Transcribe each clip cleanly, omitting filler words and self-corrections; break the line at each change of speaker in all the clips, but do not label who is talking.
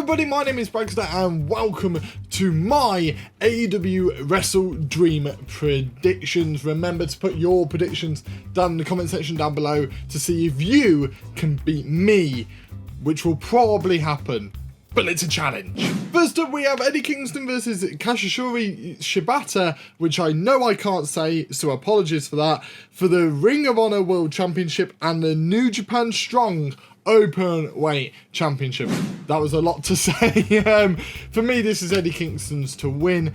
everybody, my name is Bryan and welcome to my AEW WrestleDream predictions. Remember to put your predictions down in the comment section down below to see if you can beat me, which will probably happen, but it's a challenge. First up, we have Eddie Kingston versus Katsuyori Shibata, which I know I can't say, so apologies for that, for the Ring of Honor World Championship and the New Japan Strong Openweight Championship. That was a lot to say. For me, this is Eddie Kingston's to win.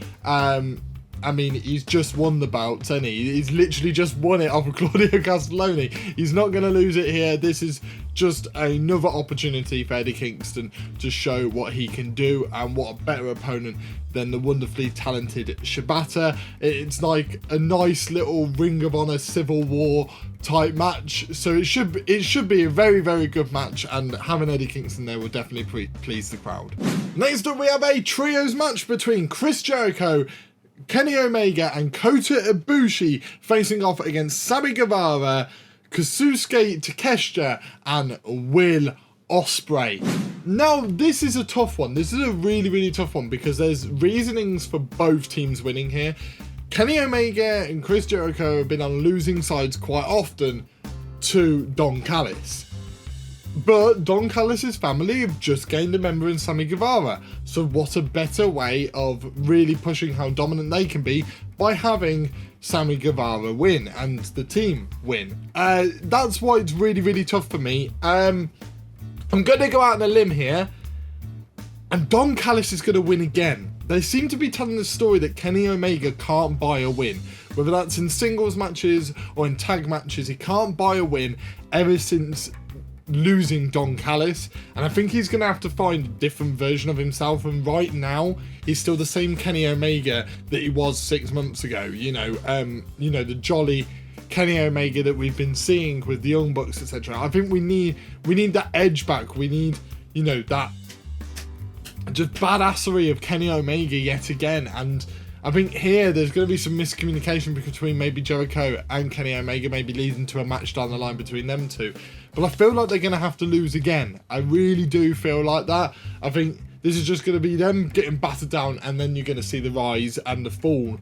I mean, he's just won the bout, hasn't he? He's literally just won it off of Claudio Castelloni. He's not going to lose it here. This is just another opportunity for Eddie Kingston to show what he can do, and what a better opponent than the wonderfully talented Shibata. It's like a nice little Ring of Honor Civil War type match, so it should be a very, very good match, and having Eddie Kingston there will definitely please the crowd. Next up, we have a trios match between Chris Jericho, Kenny Omega and Kota Ibushi facing off against Sammy Guevara, Konosuke Takeshita and Will Ospreay. Now, this is a tough one. This is a really, really tough one because there's reasonings for both teams winning here. Kenny Omega and Chris Jericho have been on losing sides quite often to Don Callis. But Don Callis' family have just gained a member in Sammy Guevara. So what a better way of really pushing how dominant they can be by having Sammy Guevara win and the team win. That's why it's really, really tough for me. I'm going to go out on a limb here, and Don Callis is going to win again. They seem to be telling the story that Kenny Omega can't buy a win. Whether that's in singles matches or in tag matches, he can't buy a win ever since losing Don Callis, and I think he's going to have to find a different version of himself, and right now he's still the same Kenny Omega that he was 6 months ago, the jolly Kenny Omega that we've been seeing with the Young Bucks, etc. I think we need that edge back. We need, that just badassery of Kenny Omega yet again, and I think here there's going to be some miscommunication between maybe Jericho and Kenny Omega, maybe leading to a match down the line between them two. But I feel like they're going to have to lose again. I really do feel like that. I think this is just going to be them getting battered down, and then you're going to see the rise and the fall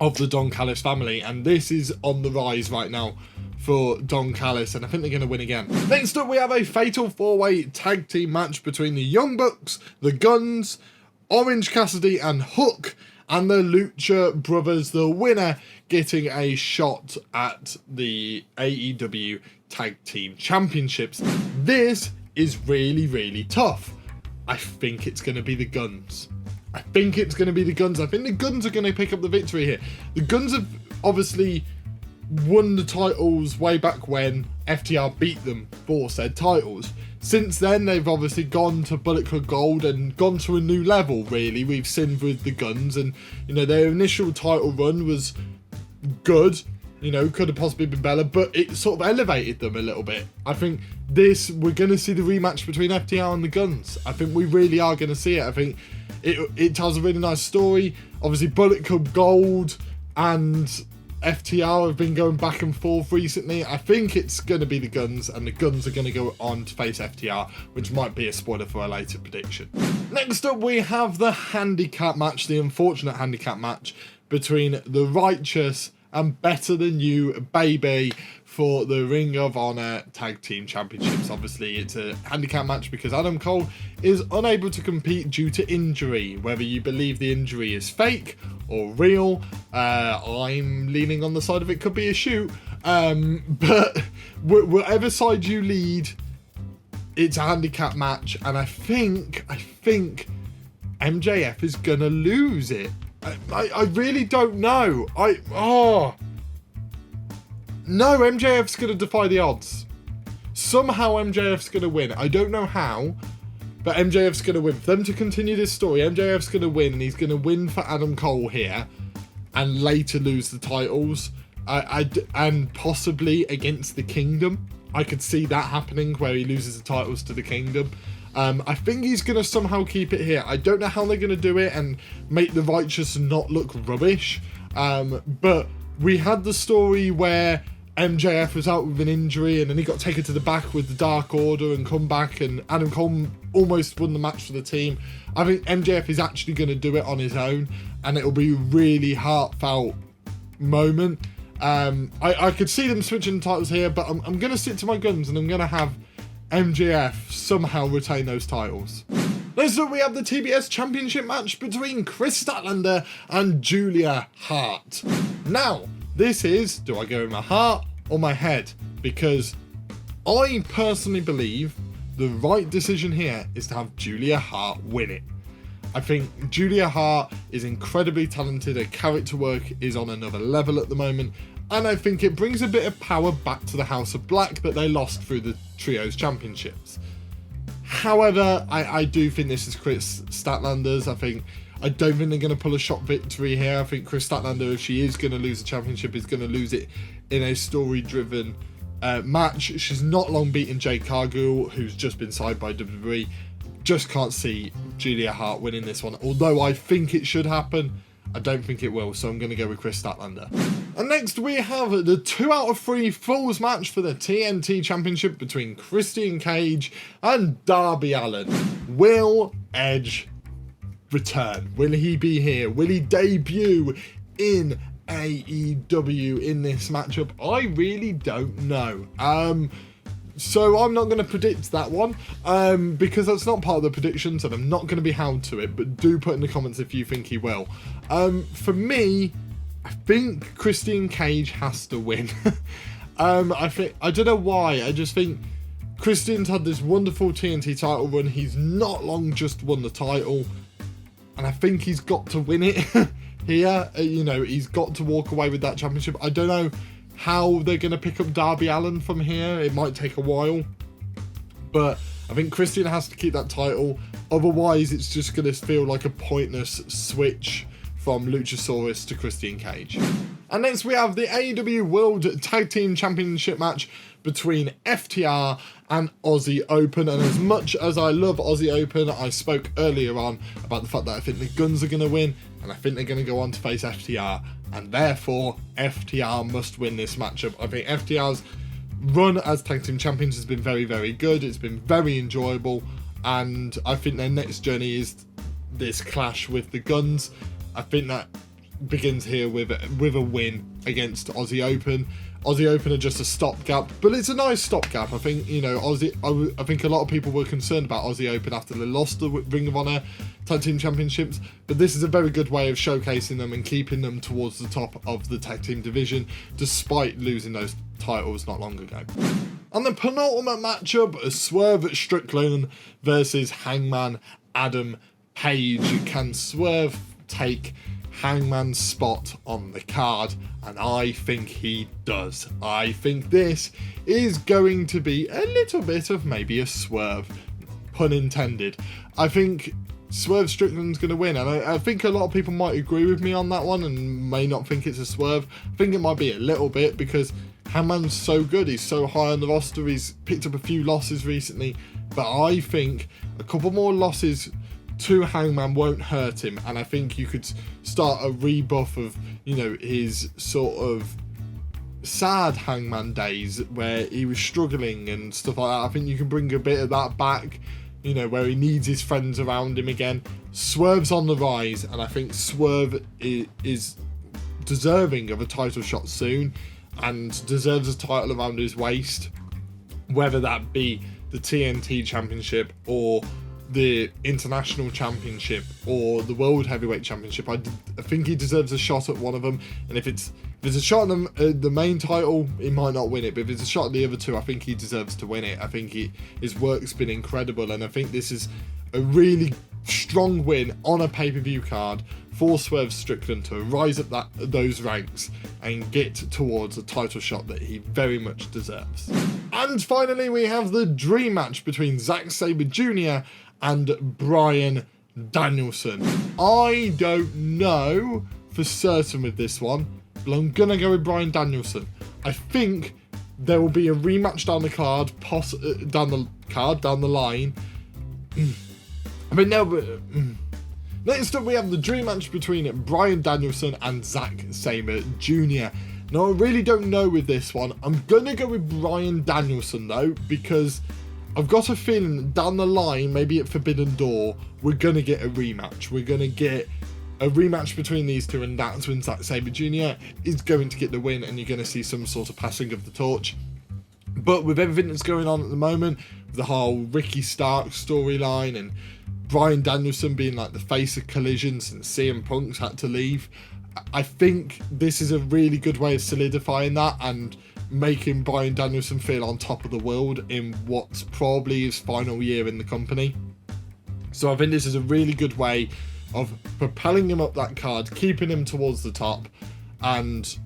of the Don Callis family. And this is on the rise right now for Don Callis, and I think they're going to win again. Next up, we have a fatal four-way tag team match between the Young Bucks, the Gunns, Orange Cassidy and Hook, and the Lucha Brothers, the winner getting a shot at the AEW Tag Team Championships. This is really, really tough. I think it's going to be the Gunns. I think the Gunns are going to pick up the victory here. The Gunns have obviously won the titles way back when FTR beat them for said titles. Since then, they've obviously gone to Bullet Club Gold and gone to a new level, really. We've seen with the Gunns, and, their initial title run was good. Could have possibly been better, but it sort of elevated them a little bit. I think we're going to see the rematch between FTR and the Gunns. I think we really are going to see it. I think it tells a really nice story. Obviously, Bullet Club Gold and FTR have been going back and forth recently. I think it's going to be the Gunns, and the Gunns are going to go on to face FTR, which might be a spoiler for a later prediction. Next up, we have the handicap match, the unfortunate handicap match between the Righteous and Better Than You, baby, for the Ring of Honor Tag Team Championships. Obviously, it's a handicap match because Adam Cole is unable to compete due to injury. Whether you believe the injury is fake or real, I'm leaning on the side of it could be a shoot. But whatever side you lead, it's a handicap match, and I think MJF is gonna lose it. I really don't know. No, MJF's going to defy the odds. Somehow MJF's going to win. I don't know how, but MJF's going to win. For them to continue this story, MJF's going to win, and he's going to win for Adam Cole here and later lose the titles. And possibly against the Kingdom. I could see that happening where he loses the titles to the Kingdom. I think he's going to somehow keep it here. I don't know how they're going to do it and make the Righteous not look rubbish. But we had the story where MJF was out with an injury and then he got taken to the back with the Dark Order and come back, and Adam Cole almost won the match for the team. I think MJF is actually going to do it on his own, and it'll be a really heartfelt moment. I could see them switching the titles here, but I'm going to stick to my guns and I'm going to have MJF somehow retain those titles. Next up, we have the TBS Championship match between Kris Statlander and Julia Hart. Now, this is, do I go with my heart or my head? Because I personally believe the right decision here is to have Julia Hart win it. I think Julia Hart is incredibly talented, her character work is on another level at the moment, and I think it brings a bit of power back to the House of Black that they lost through the Trios Championships. However, I do think this is Kris Statlander's. I don't think they're going to pull a shock victory here. I think Kris Statlander, if she is going to lose the championship, is going to lose it in a story-driven match. She's not long beaten Jade Cargill, who's just been signed by WWE. Just can't see Julia Hart winning this one. Although I think it should happen, I don't think it will, so I'm going to go with Kris Statlander. And next we have the 2 out of 3 falls match for the TNT Championship between Christian Cage and Darby Allin. Will Edge return? Will he be here? Will he debut in AEW in this matchup? I really don't know. So I'm not going to predict that one because that's not part of the predictions and I'm not going to be held to it, but do put in the comments if you think he will. For me, I think Christian Cage has to win. I don't know why, I just think Christian's had this wonderful TNT title run. He's not long just won the title, and I think he's got to win it here. He's got to walk away with that championship. I don't know how they're going to pick up Darby Allin from here. It might take a while, but I think Christian has to keep that title. Otherwise, it's just going to feel like a pointless switch from Luchasaurus to Christian Cage. And next we have the AEW World Tag Team Championship match between FTR and Aussie Open. And as much as I love Aussie Open, I spoke earlier on about the fact that I think the Guns are going to win, and I think they're going to go on to face FTR, and therefore FTR must win this matchup. I think FTR's run as tag team champions has been very, very good. It's been very enjoyable, and I think their next journey is this clash with the Guns. I think that begins here with a win against Aussie Open. Aussie Open are just a stopgap, but it's a nice stopgap. I think, I think a lot of people were concerned about Aussie Open after they lost the Ring of Honor Tag Team Championships, but this is a very good way of showcasing them and keeping them towards the top of the tag team division, despite losing those titles not long ago. And the penultimate matchup, Swerve Strickland versus Hangman Adam Page. Can Swerve take Hangman's spot on the card? And I think he does. I think this is going to be a little bit of maybe a swerve, pun intended. I think Swerve Strickland's going to win, and I think a lot of people might agree with me on that one and may not think it's a swerve. I think it might be a little bit because Hangman's so good, he's so high on the roster, he's picked up a few losses recently, but I think a couple more losses to Hangman won't hurt him, and I think you could start a rebuff of, his sort of sad Hangman days where he was struggling and stuff like that. I think you can bring a bit of that back, where he needs his friends around him again. Swerve's on the rise, and I think Swerve is deserving of a title shot soon and deserves a title around his waist, whether that be the TNT Championship or the International Championship or the World Heavyweight Championship. I think he deserves a shot at one of them, and if it's a shot at the main title, he might not win it, but if it's a shot at the other two, I think he deserves to win it. I think his work's been incredible, and I think this is a really strong win on a pay-per-view card for Swerve Strickland to rise up those ranks and get towards a title shot that he very much deserves. And finally, we have the dream match between Zack Sabre Jr. and Bryan Danielson. I don't know for certain with this one, but I'm gonna go with Bryan Danielson. I think there will be a rematch down the card, down the line. Next up, we have the dream match between Bryan Danielson and Zack Sabre Jr. Now, I really don't know with this one. I'm going to go with Bryan Danielson, though, because I've got a feeling that down the line, maybe at Forbidden Door, we're going to get a rematch. We're going to get a rematch between these two, and that's when Zack Sabre Jr. is going to get the win, and you're going to see some sort of passing of the torch. But with everything that's going on at the moment, the whole Ricky Starks storyline and Bryan Danielson being like the face of Collision since CM Punk's had to leave, I think this is a really good way of solidifying that and making Bryan Danielson feel on top of the world in what's probably his final year in the company. So I think this is a really good way of propelling him up that card, keeping him towards the top, and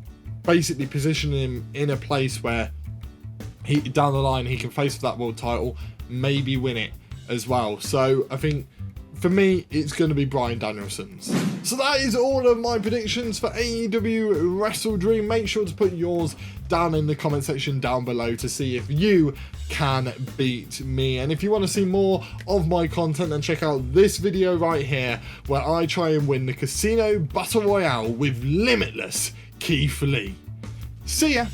basically positioning him in a place where down the line he can face for that world title, maybe win it as well. So I think for me, it's going to be Bryan Danielson's. So that is all of my predictions for AEW WrestleDream. Make sure to put yours down in the comment section down below to see if you can beat me. And if you want to see more of my content, then check out this video right here, where I try and win the Casino Battle Royale with Limitless Keith Lee. See ya!